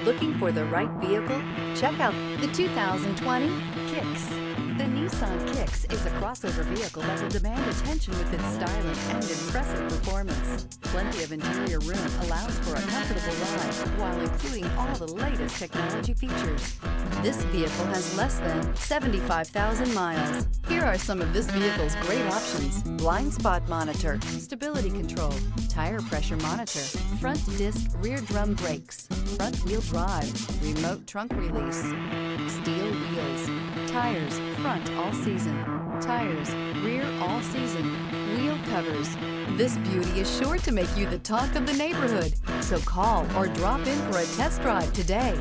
Looking for the right vehicle? Check out the 2020 Kicks. The Nissan Kicks is a crossover vehicle that will demand attention with its styling and impressive performance. Plenty of interior room allows for a comfortable ride while including all the latest technology features. This vehicle has less than 75,000 miles. Here are some of this vehicle's great options: blind spot monitor, stability control, tire pressure monitor, front disc rear drum brakes, front wheel drive, remote trunk release, steel wheels, tires front all season, tires rear all season, wheel covers. This beauty is sure to make you the talk of the neighborhood. So call or drop in for a test drive today.